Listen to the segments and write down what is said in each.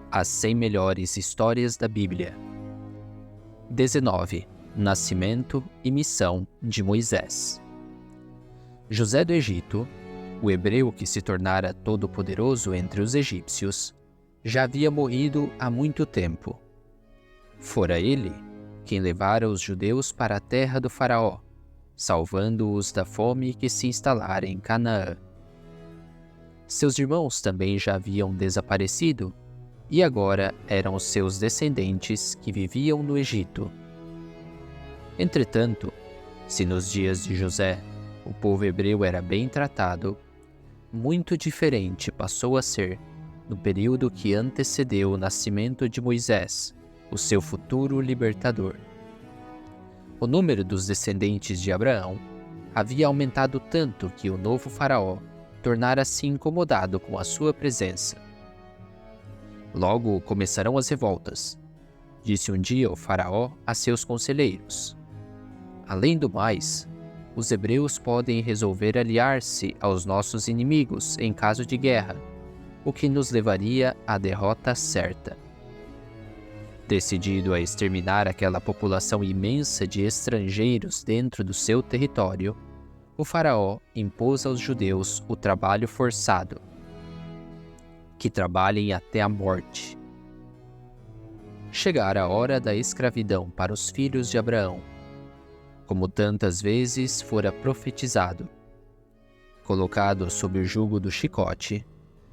As 100 melhores histórias da Bíblia. 19. Nascimento e missão de Moisés. José do Egito, o hebreu que se tornara todo-poderoso entre os egípcios, já havia morrido há muito tempo. Fora ele quem levara os judeus para a terra do faraó, salvando-os da fome que se instalara em Canaã. Seus irmãos também já haviam desaparecido, e agora eram os seus descendentes que viviam no Egito. Entretanto, se nos dias de José o povo hebreu era bem tratado, muito diferente passou a ser no período que antecedeu o nascimento de Moisés, o seu futuro libertador. O número dos descendentes de Abraão havia aumentado tanto que o novo faraó tornara-se incomodado com a sua presença. Logo começarão as revoltas, disse um dia o faraó a seus conselheiros. Além do mais, os hebreus podem resolver aliar-se aos nossos inimigos em caso de guerra, o que nos levaria à derrota certa. Decidido a exterminar aquela população imensa de estrangeiros dentro do seu território, o faraó impôs aos judeus o trabalho forçado, que trabalhem até a morte. Chegara a hora da escravidão para os filhos de Abraão, como tantas vezes fora profetizado. Colocados sob o jugo do chicote,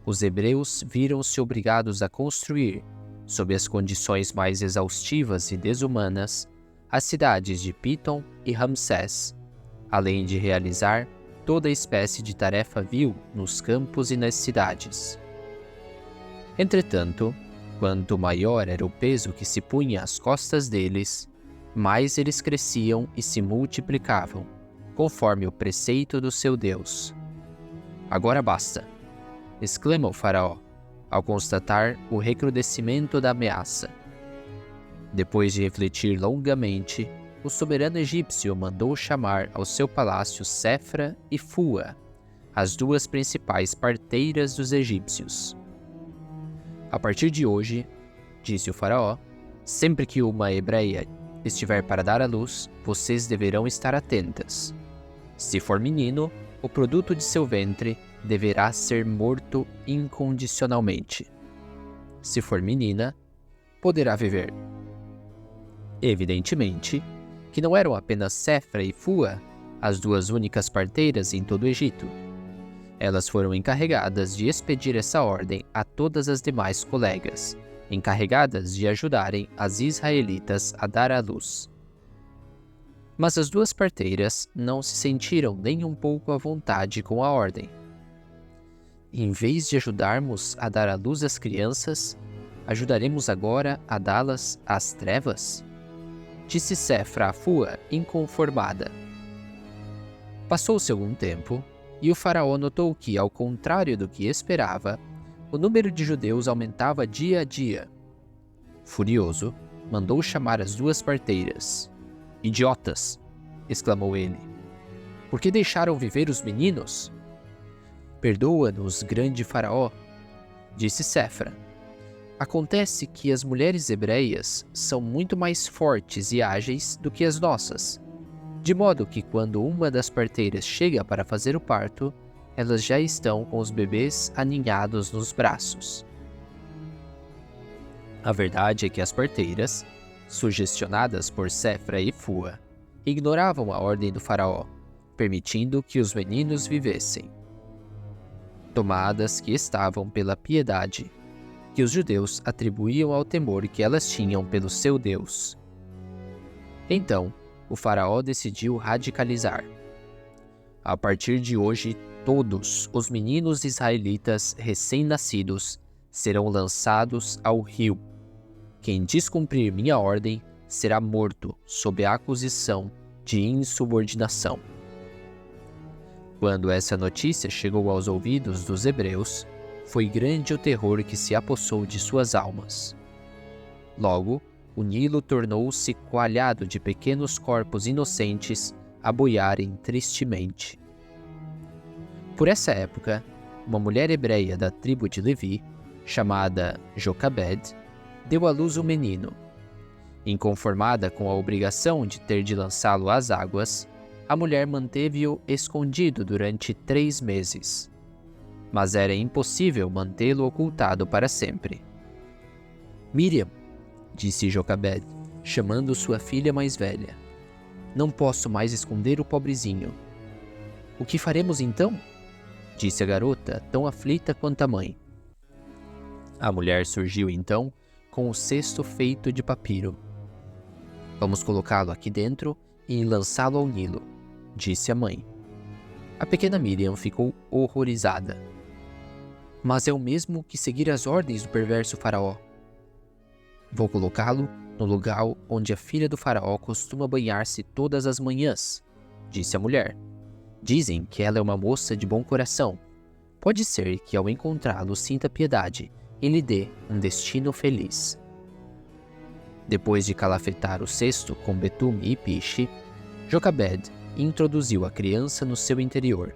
os hebreus viram-se obrigados a construir, sob as condições mais exaustivas e desumanas, as cidades de Pitom e Ramsés, além de realizar toda espécie de tarefa vil nos campos e nas cidades. Entretanto, quanto maior era o peso que se punha às costas deles, mais eles cresciam e se multiplicavam, conforme o preceito do seu Deus. Agora basta, exclama o faraó, ao constatar o recrudescimento da ameaça. Depois de refletir longamente, o soberano egípcio mandou chamar ao seu palácio Séfra e Fua, as duas principais parteiras dos egípcios. A partir de hoje, disse o faraó, sempre que uma hebreia estiver para dar à luz, vocês deverão estar atentas. Se for menino, o produto de seu ventre deverá ser morto incondicionalmente. Se for menina, poderá viver. Evidentemente, que não eram apenas Séfra e Fua as duas únicas parteiras em todo o Egito. Elas foram encarregadas de expedir essa ordem a todas as demais colegas, encarregadas de ajudarem as israelitas a dar à luz. Mas as duas parteiras não se sentiram nem um pouco à vontade com a ordem. Em vez de ajudarmos a dar à luz às crianças, ajudaremos agora a dá-las às trevas? Disse Séfra a Fua, inconformada. Passou-se algum tempo, e o faraó notou que, ao contrário do que esperava, o número de judeus aumentava dia a dia. Furioso, mandou chamar as duas parteiras. Idiotas! Exclamou ele. Por que deixaram viver os meninos? Perdoa-nos, grande faraó, disse Séfra. Acontece que as mulheres hebreias são muito mais fortes e ágeis do que as nossas, de modo que quando uma das parteiras chega para fazer o parto, elas já estão com os bebês aninhados nos braços. A verdade é que as parteiras, sugestionadas por Séfra e Fua, ignoravam a ordem do faraó, permitindo que os meninos vivessem. Tomadas que estavam pela piedade, que os judeus atribuíam ao temor que elas tinham pelo seu Deus. Então, o faraó decidiu radicalizar. A partir de hoje, todos os meninos israelitas recém-nascidos serão lançados ao rio. Quem descumprir minha ordem será morto sob a acusação de insubordinação. Quando essa notícia chegou aos ouvidos dos hebreus, foi grande o terror que se apossou de suas almas. Logo, o Nilo tornou-se coalhado de pequenos corpos inocentes a boiarem tristemente. Por essa época, uma mulher hebreia da tribo de Levi chamada Joquebed, deu à luz um menino. Inconformada com a obrigação de ter de lançá-lo às águas, a mulher manteve-o escondido durante 3 meses. Mas era impossível mantê-lo ocultado para sempre. Miriam, disse Joquebed, chamando sua filha mais velha, não posso mais esconder o pobrezinho. O que faremos então? Disse a garota, tão aflita quanto a mãe. A mulher surgiu então com o cesto feito de papiro. Vamos colocá-lo aqui dentro e lançá-lo ao Nilo, disse a mãe. A pequena Miriam ficou horrorizada. Mas é o mesmo que seguir as ordens do perverso faraó. Vou colocá-lo no lugar onde a filha do faraó costuma banhar-se todas as manhãs, disse a mulher. Dizem que ela é uma moça de bom coração. Pode ser que ao encontrá-lo sinta piedade e lhe dê um destino feliz. Depois de calafetar o cesto com betume e piche, Joquebed introduziu a criança no seu interior.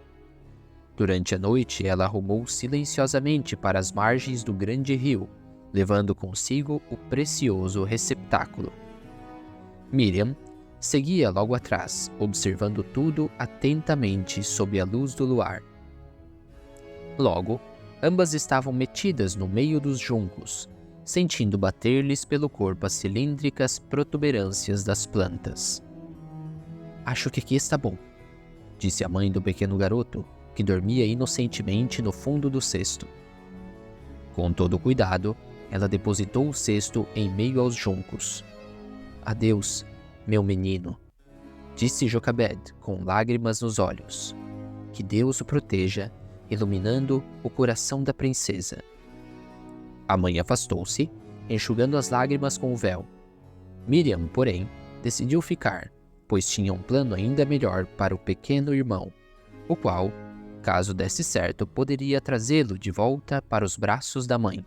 Durante a noite, ela rumou silenciosamente para as margens do grande rio, levando consigo o precioso receptáculo. Miriam seguia logo atrás, observando tudo atentamente sob a luz do luar. Logo, ambas estavam metidas no meio dos juncos, sentindo bater-lhes pelo corpo as cilíndricas protuberâncias das plantas. Acho que aqui está bom, disse a mãe do pequeno garoto, que dormia inocentemente no fundo do cesto. Com todo cuidado, ela depositou o cesto em meio aos juncos. Adeus, meu menino, disse Joquebed com lágrimas nos olhos. Que Deus o proteja, iluminando o coração da princesa. A mãe afastou-se, enxugando as lágrimas com o véu. Miriam, porém, decidiu ficar, pois tinha um plano ainda melhor para o pequeno irmão, o qual, caso desse certo, poderia trazê-lo de volta para os braços da mãe.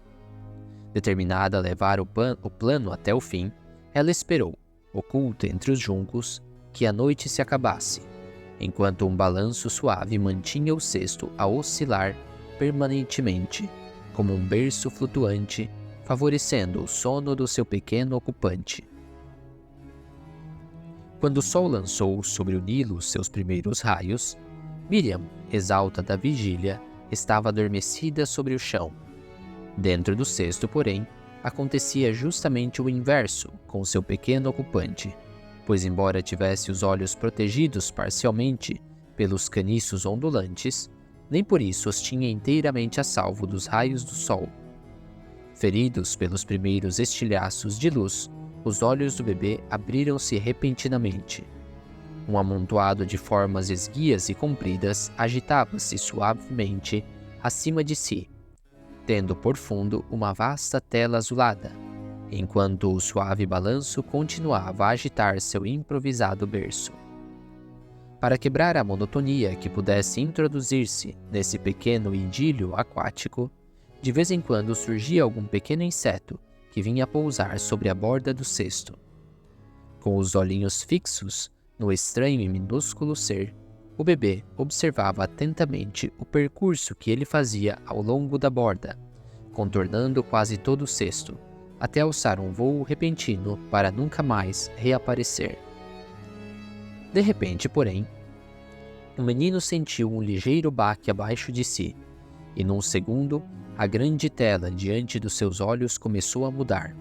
Determinada a levar o plano até o fim, ela esperou, oculta entre os juncos, que a noite se acabasse, enquanto um balanço suave mantinha o cesto a oscilar permanentemente, como um berço flutuante, favorecendo o sono do seu pequeno ocupante. Quando o sol lançou sobre o Nilo seus primeiros raios, Miriam, exausta da vigília, estava adormecida sobre o chão. Dentro do cesto, porém, acontecia justamente o inverso com seu pequeno ocupante, pois embora tivesse os olhos protegidos parcialmente pelos caniços ondulantes, nem por isso os tinha inteiramente a salvo dos raios do sol. Feridos pelos primeiros estilhaços de luz, os olhos do bebê abriram-se repentinamente. Um amontoado de formas esguias e compridas agitava-se suavemente acima de si, tendo por fundo uma vasta tela azulada, enquanto o suave balanço continuava a agitar seu improvisado berço. Para quebrar a monotonia que pudesse introduzir-se nesse pequeno idílio aquático, de vez em quando surgia algum pequeno inseto que vinha pousar sobre a borda do cesto. Com os olhinhos fixos no estranho e minúsculo ser, o bebê observava atentamente o percurso que ele fazia ao longo da borda, contornando quase todo o cesto, até alçar um vôo repentino para nunca mais reaparecer. De repente, porém, o menino sentiu um ligeiro baque abaixo de si, e num segundo, a grande tela diante dos seus olhos começou a mudar.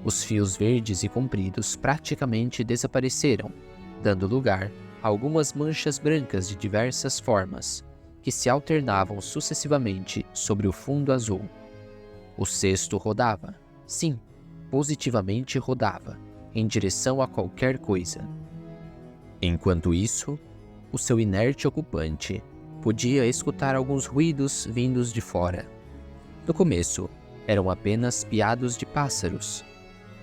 Os fios verdes e compridos praticamente desapareceram, dando lugar a algumas manchas brancas de diversas formas, que se alternavam sucessivamente sobre o fundo azul. O cesto rodava, sim, positivamente rodava, em direção a qualquer coisa. Enquanto isso, o seu inerte ocupante podia escutar alguns ruídos vindos de fora. No começo, eram apenas piados de pássaros,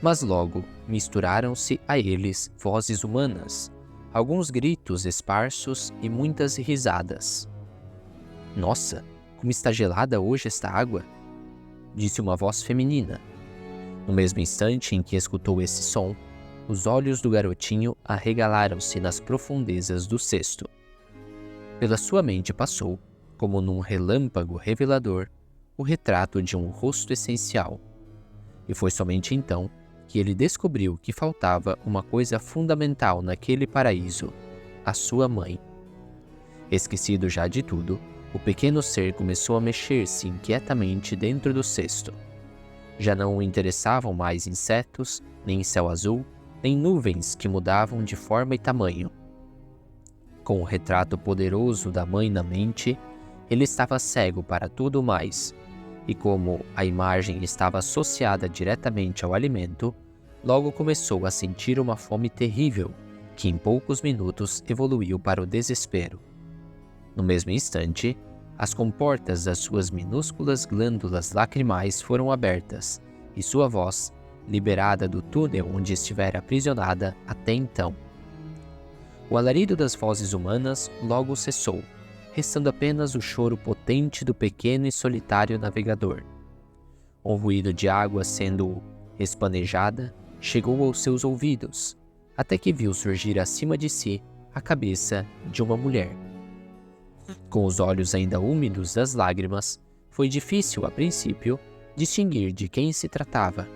mas logo misturaram-se a eles vozes humanas, alguns gritos esparsos e muitas risadas. Nossa, como está gelada hoje esta água! Disse uma voz feminina. No mesmo instante em que escutou esse som, os olhos do garotinho arregalaram-se nas profundezas do cesto. Pela sua mente passou, como num relâmpago revelador, o retrato de um rosto essencial. E foi somente então que ele descobriu que faltava uma coisa fundamental naquele paraíso: a sua mãe. Esquecido já de tudo, o pequeno ser começou a mexer-se inquietamente dentro do cesto. Já não o interessavam mais insetos, nem céu azul, nem nuvens que mudavam de forma e tamanho. Com o retrato poderoso da mãe na mente, ele estava cego para tudo mais, e como a imagem estava associada diretamente ao alimento, logo começou a sentir uma fome terrível, que em poucos minutos evoluiu para o desespero. No mesmo instante, as comportas das suas minúsculas glândulas lacrimais foram abertas, e sua voz, liberada do túnel onde estivera aprisionada até então. O alarido das vozes humanas logo cessou, restando apenas o choro potente do pequeno e solitário navegador. Um ruído de água sendo espanejada chegou aos seus ouvidos, até que viu surgir acima de si a cabeça de uma mulher. Com os olhos ainda úmidos das lágrimas, foi difícil, a princípio, distinguir de quem se tratava.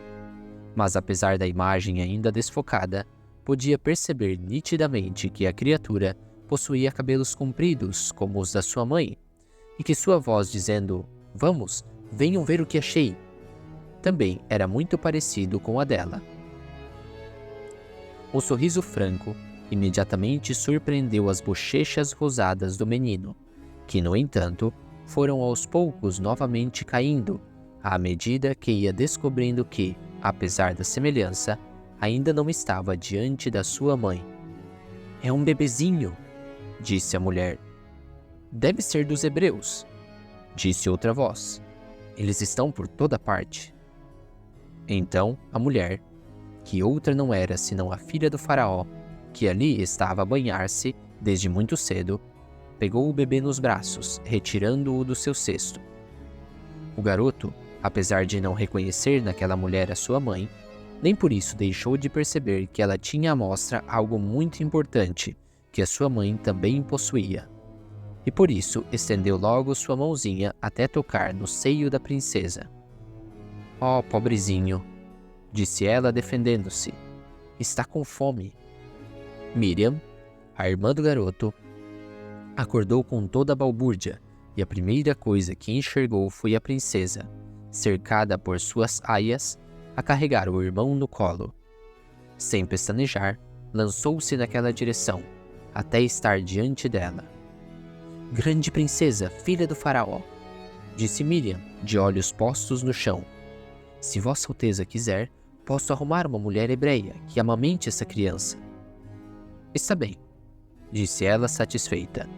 Mas apesar da imagem ainda desfocada, podia perceber nitidamente que a criatura possuía cabelos compridos como os da sua mãe, e que sua voz dizendo "Vamos, venham ver o que achei", também era muito parecido com a dela. Um sorriso franco imediatamente surpreendeu as bochechas rosadas do menino, que, no entanto, foram aos poucos novamente caindo, à medida que ia descobrindo que, apesar da semelhança, ainda não estava diante da sua mãe. "É um bebezinho", disse a mulher. "Deve ser dos hebreus", disse outra voz. "Eles estão por toda parte." Então a mulher, que outra não era senão a filha do faraó, que ali estava a banhar-se desde muito cedo, pegou o bebê nos braços, retirando-o do seu cesto. O garoto, apesar de não reconhecer naquela mulher a sua mãe, nem por isso deixou de perceber que ela tinha à mostra algo muito importante, que a sua mãe também possuía. E por isso estendeu logo sua mãozinha até tocar no seio da princesa. "Oh, pobrezinho", disse ela defendendo-se. "Está com fome." Miriam, a irmã do garoto, acordou com toda a balbúrdia, e a primeira coisa que enxergou foi a princesa, cercada por suas aias, a carregar o irmão no colo. Sem pestanejar, lançou-se naquela direção, até estar diante dela. "Grande princesa, filha do faraó", disse Miriam, de olhos postos no chão. "Se Vossa Alteza quiser, posso arrumar uma mulher hebreia que amamente essa criança." "Está bem", disse ela satisfeita.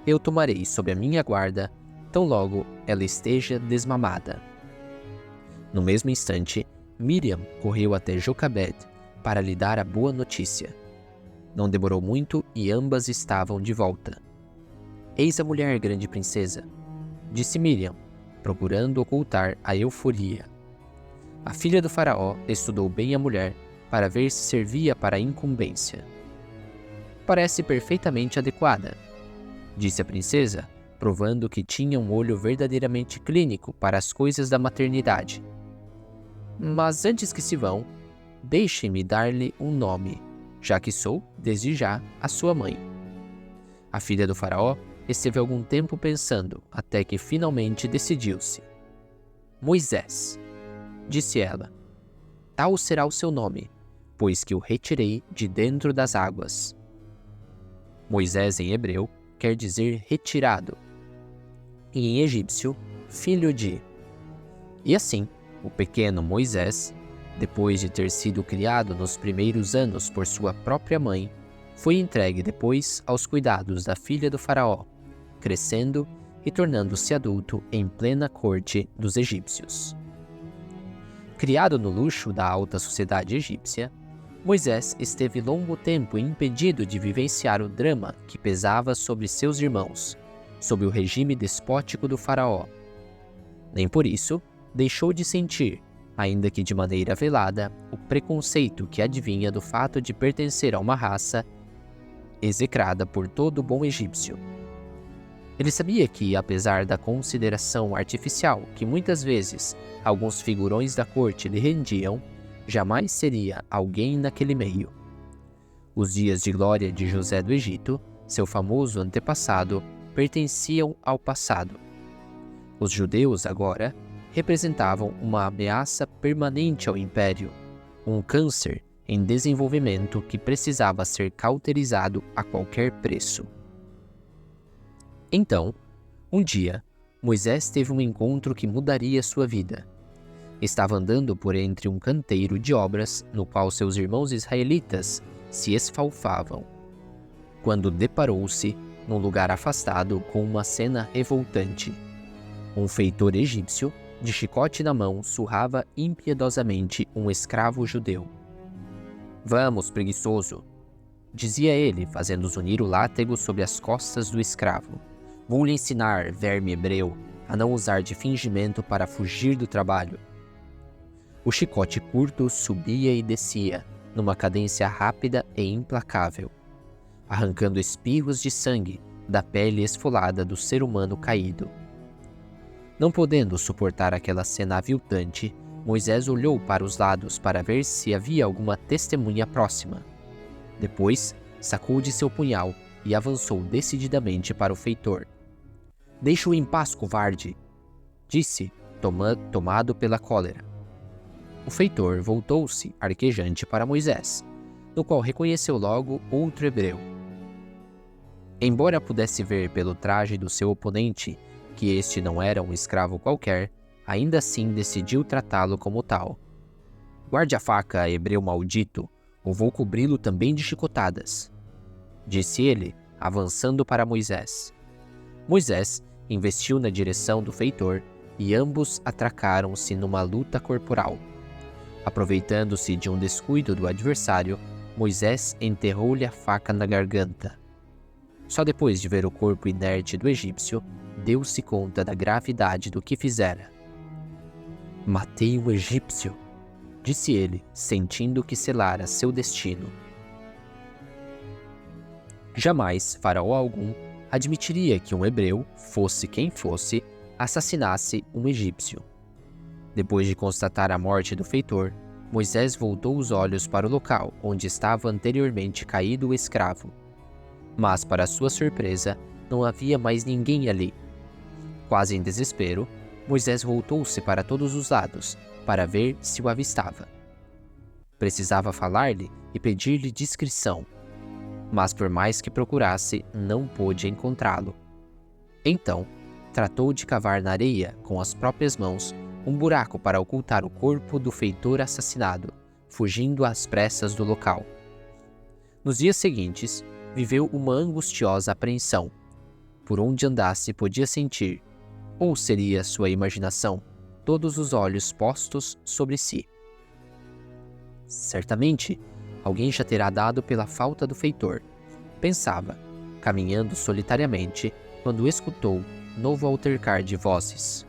"Eu tomarei sob a minha guarda, tão logo ela esteja desmamada." No mesmo instante, Miriam correu até Joquebed para lhe dar a boa notícia. Não demorou muito e ambas estavam de volta. "Eis a mulher, grande princesa", disse Miriam, procurando ocultar a euforia. A filha do faraó estudou bem a mulher para ver se servia para a incumbência. "Parece perfeitamente adequada", disse a princesa, provando que tinha um olho verdadeiramente clínico para as coisas da maternidade. "Mas antes que se vão, deixe-me dar-lhe um nome, já que sou, desde já, a sua mãe." A filha do faraó esteve algum tempo pensando, até que finalmente decidiu-se. "Moisés", disse ela. "Tal será o seu nome, pois que o retirei de dentro das águas." Moisés em hebreu quer dizer retirado, e em egípcio, filho de. E assim, o pequeno Moisés, depois de ter sido criado nos primeiros anos por sua própria mãe, foi entregue depois aos cuidados da filha do faraó, crescendo e tornando-se adulto em plena corte dos egípcios. Criado no luxo da alta sociedade egípcia, Moisés esteve longo tempo impedido de vivenciar o drama que pesava sobre seus irmãos, sob o regime despótico do faraó. Nem por isso deixou de sentir, ainda que de maneira velada, o preconceito que advinha do fato de pertencer a uma raça execrada por todo bom egípcio. Ele sabia que, apesar da consideração artificial que muitas vezes alguns figurões da corte lhe rendiam, jamais seria alguém naquele meio. Os dias de glória de José do Egito, seu famoso antepassado, pertenciam ao passado. Os judeus agora representavam uma ameaça permanente ao império, um câncer em desenvolvimento que precisava ser cauterizado a qualquer preço. Então, um dia, Moisés teve um encontro que mudaria sua vida. Estava andando por entre um canteiro de obras no qual seus irmãos israelitas se esfalfavam, quando deparou-se, num lugar afastado, com uma cena revoltante. Um feitor egípcio, de chicote na mão, surrava impiedosamente um escravo judeu. "Vamos, preguiçoso", dizia ele, fazendo zunir o látego sobre as costas do escravo. "Vou lhe ensinar, verme hebreu, a não usar de fingimento para fugir do trabalho." O chicote curto subia e descia, numa cadência rápida e implacável, arrancando espirros de sangue da pele esfolada do ser humano caído. Não podendo suportar aquela cena aviltante, Moisés olhou para os lados para ver se havia alguma testemunha próxima. Depois, sacou de seu punhal e avançou decididamente para o feitor. "Deixa-o em paz, covarde", disse, tomado pela cólera. O feitor voltou-se arquejante para Moisés, no qual reconheceu logo outro hebreu. Embora pudesse ver pelo traje do seu oponente que este não era um escravo qualquer, ainda assim decidiu tratá-lo como tal. "Guarde a faca, hebreu maldito, ou vou cobri-lo também de chicotadas", disse ele, avançando para Moisés. Moisés investiu na direção do feitor e ambos atracaram-se numa luta corporal. Aproveitando-se de um descuido do adversário, Moisés enterrou-lhe a faca na garganta. Só depois de ver o corpo inerte do egípcio, deu-se conta da gravidade do que fizera. "Matei o egípcio", disse ele, sentindo que selara seu destino. Jamais faraó algum admitiria que um hebreu, fosse quem fosse, assassinasse um egípcio. Depois de constatar a morte do feitor, Moisés voltou os olhos para o local onde estava anteriormente caído o escravo. Mas, para sua surpresa, não havia mais ninguém ali. Quase em desespero, Moisés voltou-se para todos os lados para ver se o avistava. Precisava falar-lhe e pedir-lhe discrição, mas por mais que procurasse, não pôde encontrá-lo. Então, tratou de cavar na areia com as próprias mãos um buraco para ocultar o corpo do feitor assassinado, fugindo às pressas do local. Nos dias seguintes, viveu uma angustiosa apreensão. Por onde andasse podia sentir, ou seria sua imaginação, todos os olhos postos sobre si. Certamente, alguém já terá dado pela falta do feitor, pensava, caminhando solitariamente, quando escutou novo altercar de vozes.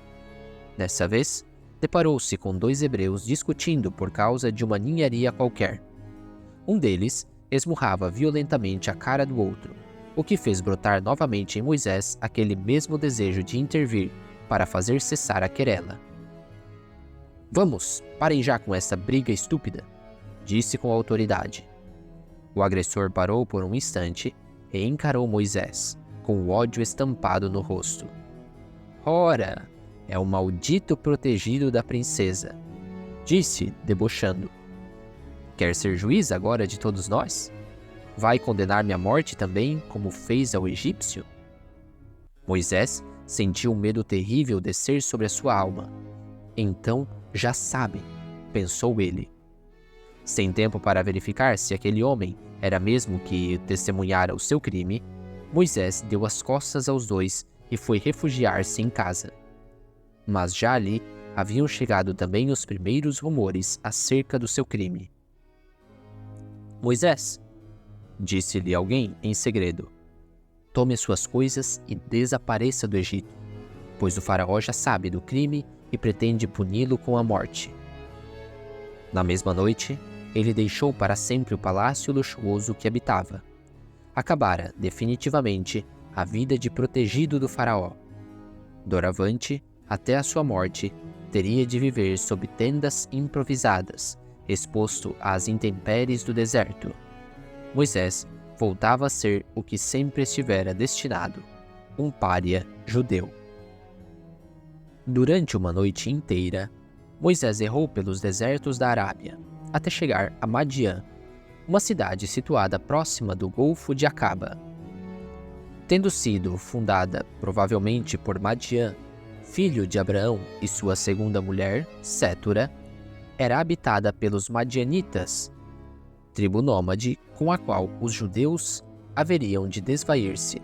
Dessa vez, deparou-se com dois hebreus discutindo por causa de uma ninharia qualquer. Um deles esmurrava violentamente a cara do outro, o que fez brotar novamente em Moisés aquele mesmo desejo de intervir para fazer cessar a querela. "Vamos, parem já com essa briga estúpida", disse com autoridade. O agressor parou por um instante e encarou Moisés, com o ódio estampado no rosto. "Ora, é o maldito protegido da princesa", disse, debochando. "Quer ser juiz agora de todos nós? Vai condenar-me à morte também, como fez ao egípcio?" Moisés sentiu um medo terrível descer sobre a sua alma. "Então, já sabem", pensou ele. Sem tempo para verificar se aquele homem era mesmo que testemunhara o seu crime, Moisés deu as costas aos dois e foi refugiar-se em casa. Mas já ali haviam chegado também os primeiros rumores acerca do seu crime. "Moisés", disse-lhe alguém em segredo, "tome as suas coisas e desapareça do Egito, pois o faraó já sabe do crime e pretende puni-lo com a morte." Na mesma noite, ele deixou para sempre o palácio luxuoso que habitava. Acabara, definitivamente, a vida de protegido do faraó. Doravante, até a sua morte, teria de viver sob tendas improvisadas, exposto às intempéries do deserto. Moisés voltava a ser o que sempre estivera destinado, um pária judeu. Durante uma noite inteira, Moisés errou pelos desertos da Arábia, até chegar a Madiã, uma cidade situada próxima do Golfo de Acaba. Tendo sido fundada provavelmente por Madiã, filho de Abraão e sua segunda mulher, Sétura, era habitada pelos Madianitas, tribo nômade com a qual os judeus haveriam de desvair-se,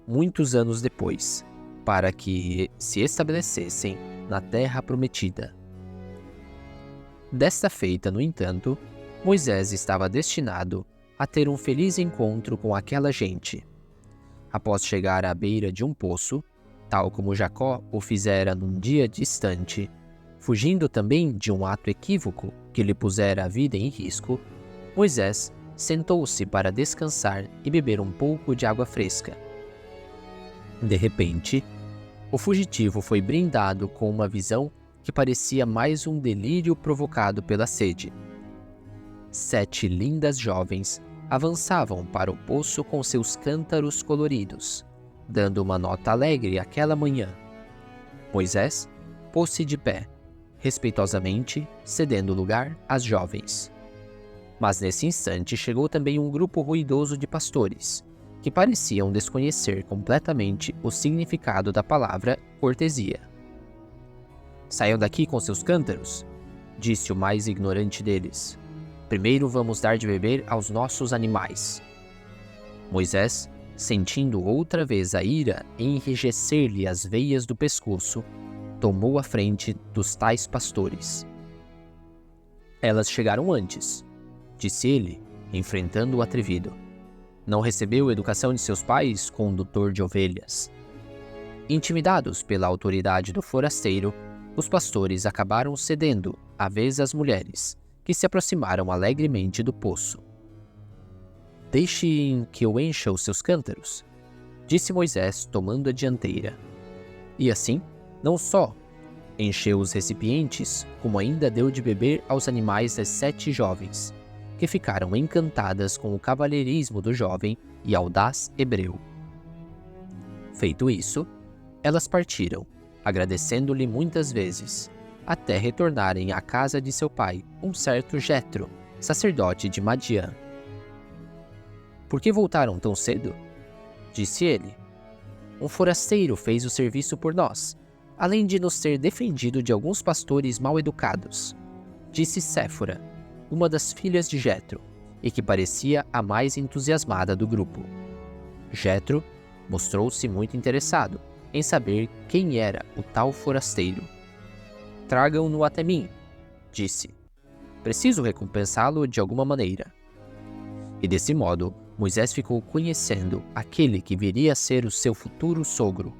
muitos anos depois, para que se estabelecessem na terra prometida. Desta feita, no entanto, Moisés estava destinado a ter um feliz encontro com aquela gente. Após chegar à beira de um poço, tal como Jacó o fizera num dia distante, fugindo também de um ato equívoco que lhe pusera a vida em risco, Moisés sentou-se para descansar e beber um pouco de água fresca. De repente, o fugitivo foi brindado com uma visão que parecia mais um delírio provocado pela sede. 7 lindas jovens avançavam para o poço com seus cântaros coloridos, dando uma nota alegre àquela manhã. Moisés pôs-se de pé, respeitosamente cedendo lugar às jovens. Mas nesse instante chegou também um grupo ruidoso de pastores, que pareciam desconhecer completamente o significado da palavra cortesia. "Saiam daqui com seus cântaros", disse o mais ignorante deles. "Primeiro vamos dar de beber aos nossos animais." Moisés, sentindo outra vez a ira enrijecer-lhe as veias do pescoço, tomou a frente dos tais pastores. "Elas chegaram antes", disse ele, enfrentando o atrevido. "Não recebeu educação de seus pais, condutor de ovelhas?" Intimidados pela autoridade do forasteiro, os pastores acabaram cedendo a vez às mulheres, que se aproximaram alegremente do poço. "Deixem que eu encha os seus cântaros", disse Moisés, tomando a dianteira. E assim, não só encheu os recipientes, como ainda deu de beber aos animais das 7 jovens, que ficaram encantadas com o cavalheirismo do jovem e audaz hebreu. Feito isso, elas partiram, agradecendo-lhe muitas vezes, até retornarem à casa de seu pai, um certo Jetro, sacerdote de Madiã. "Por que voltaram tão cedo?" disse ele. "Um forasteiro fez o serviço por nós, além de nos ter defendido de alguns pastores mal educados", disse Séfora, uma das filhas de Jetro, e que parecia a mais entusiasmada do grupo. Jetro mostrou-se muito interessado em saber quem era o tal forasteiro. "Tragam-no até mim", disse. "Preciso recompensá-lo de alguma maneira." E desse modo, Moisés ficou conhecendo aquele que viria a ser o seu futuro sogro,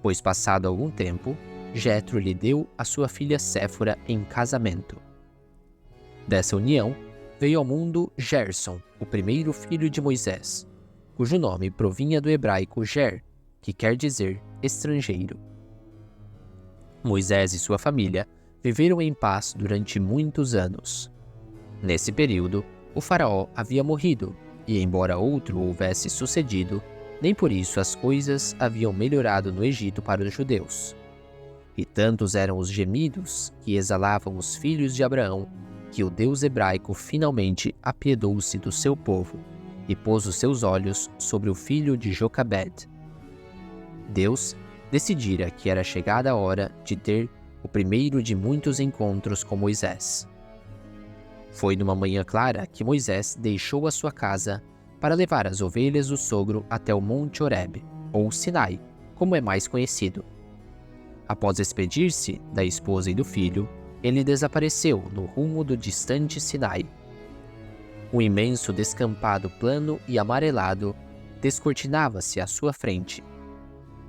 pois passado algum tempo, Jetro lhe deu a sua filha Séfora em casamento. Dessa união, veio ao mundo Gerson, o primeiro filho de Moisés, cujo nome provinha do hebraico Ger, que quer dizer estrangeiro. Moisés e sua família viveram em paz durante muitos anos. Nesse período, o faraó havia morrido, e embora outro houvesse sucedido, nem por isso as coisas haviam melhorado no Egito para os judeus. E tantos eram os gemidos que exalavam os filhos de Abraão, que o Deus hebraico finalmente apiedou-se do seu povo e pôs os seus olhos sobre o filho de Jocabed. Deus decidira que era chegada a hora de ter o primeiro de muitos encontros com Moisés. Foi numa manhã clara que Moisés deixou a sua casa para levar as ovelhas do sogro até o Monte Horebe, ou Sinai, como é mais conhecido. Após despedir-se da esposa e do filho, ele desapareceu no rumo do distante Sinai. Um imenso descampado plano e amarelado descortinava-se à sua frente.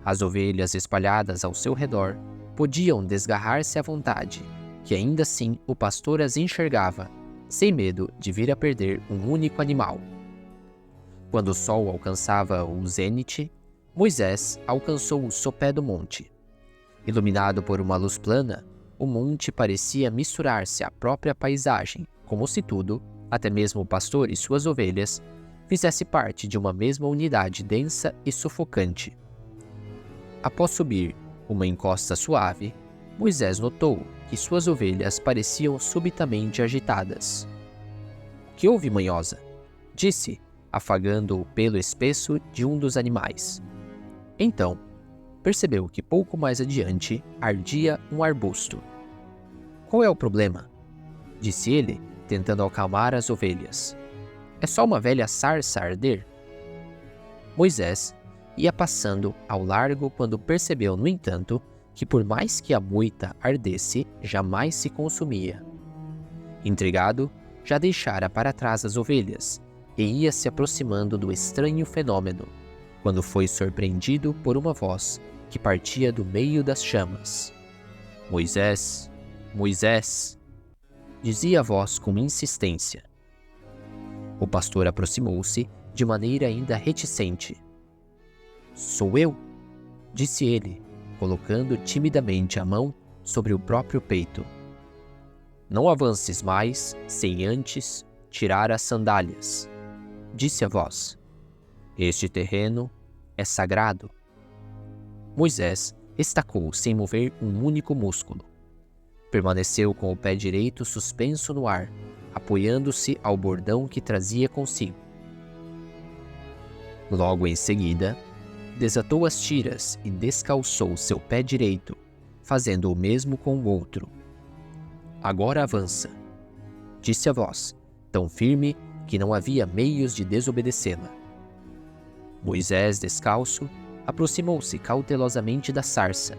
As ovelhas espalhadas ao seu redor podiam desgarrar-se à vontade, que ainda assim o pastor as enxergava, sem medo de vir a perder um único animal. Quando o sol alcançava o zênite, Moisés alcançou o sopé do monte. Iluminado por uma luz plana, o monte parecia misturar-se à própria paisagem, como se tudo, até mesmo o pastor e suas ovelhas, fizesse parte de uma mesma unidade densa e sufocante. Após subir uma encosta suave, Moisés notou que suas ovelhas pareciam subitamente agitadas. — Que houve, manhosa? Disse, afagando o pelo espesso de um dos animais. Então, percebeu que pouco mais adiante ardia um arbusto. — Qual é o problema? Disse ele, tentando acalmar as ovelhas. — É só uma velha sarça a arder? Moisés ia passando ao largo quando percebeu, no entanto, que por mais que a moita ardesse, jamais se consumia. Intrigado, já deixara para trás as ovelhas e ia se aproximando do estranho fenômeno, quando foi surpreendido por uma voz que partia do meio das chamas. — Moisés, Moisés! Dizia a voz com insistência. O pastor aproximou-se de maneira ainda reticente. — Sou eu? Disse ele, colocando timidamente a mão sobre o próprio peito. — Não avances mais sem antes tirar as sandálias, disse a voz. Este terreno é sagrado. Moisés estacou sem mover um único músculo. Permaneceu com o pé direito suspenso no ar, apoiando-se ao bordão que trazia consigo. Logo em seguida, desatou as tiras e descalçou seu pé direito, fazendo o mesmo com o outro. — Agora avança, disse a voz, tão firme que não havia meios de desobedecê-la. Moisés, descalço, aproximou-se cautelosamente da sarça,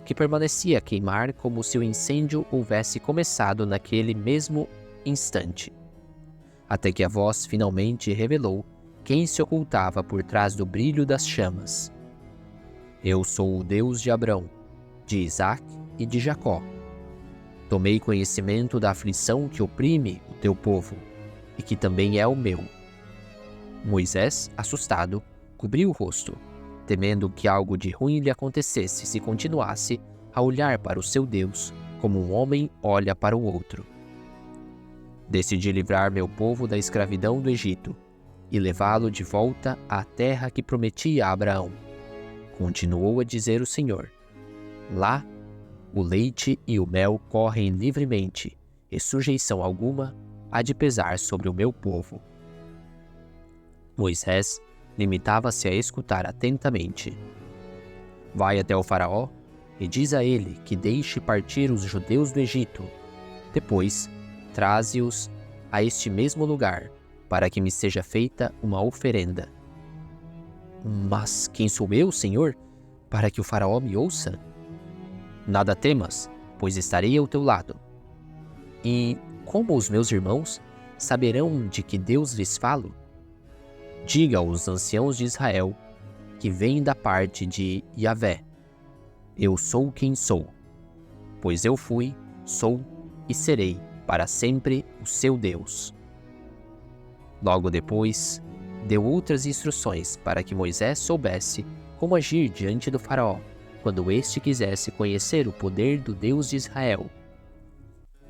que permanecia a queimar como se o incêndio houvesse começado naquele mesmo instante, até que a voz finalmente revelou quem se ocultava por trás do brilho das chamas. — Eu sou o Deus de Abrão, de Isaque e de Jacó. Tomei conhecimento da aflição que oprime o teu povo, e que também é o meu. Moisés, assustado, cobriu o rosto, temendo que algo de ruim lhe acontecesse se continuasse a olhar para o seu Deus como um homem olha para o outro. — Decidi livrar meu povo da escravidão do Egito e levá-lo de volta à terra que prometi a Abraão. Continuou a dizer o Senhor. Lá, o leite e o mel correm livremente, e sujeição alguma há de pesar sobre o meu povo. Moisés limitava-se a escutar atentamente. — Vai até o faraó e diz a ele que deixe partir os judeus do Egito. Depois, traze-os a este mesmo lugar, para que me seja feita uma oferenda. — Mas quem sou eu, Senhor, para que o faraó me ouça? — Nada temas, pois estarei ao teu lado. — E como os meus irmãos saberão de que Deus lhes falo? Diga aos anciãos de Israel que vem da parte de Yahvé. Eu sou quem sou, pois eu fui, sou e serei para sempre o seu Deus. Logo depois, deu outras instruções para que Moisés soubesse como agir diante do faraó, quando este quisesse conhecer o poder do Deus de Israel.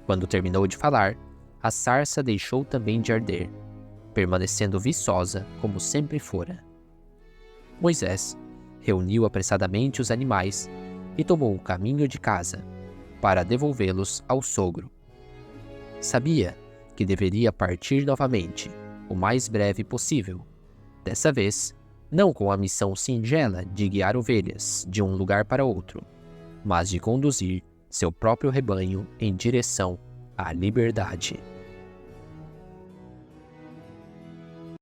Quando terminou de falar, a sarça deixou também de arder, permanecendo viçosa como sempre fora. Moisés reuniu apressadamente os animais e tomou o caminho de casa, para devolvê-los ao sogro. Sabia que deveria partir novamente, o mais breve possível, dessa vez não com a missão singela de guiar ovelhas de um lugar para outro, mas de conduzir seu próprio rebanho em direção à liberdade.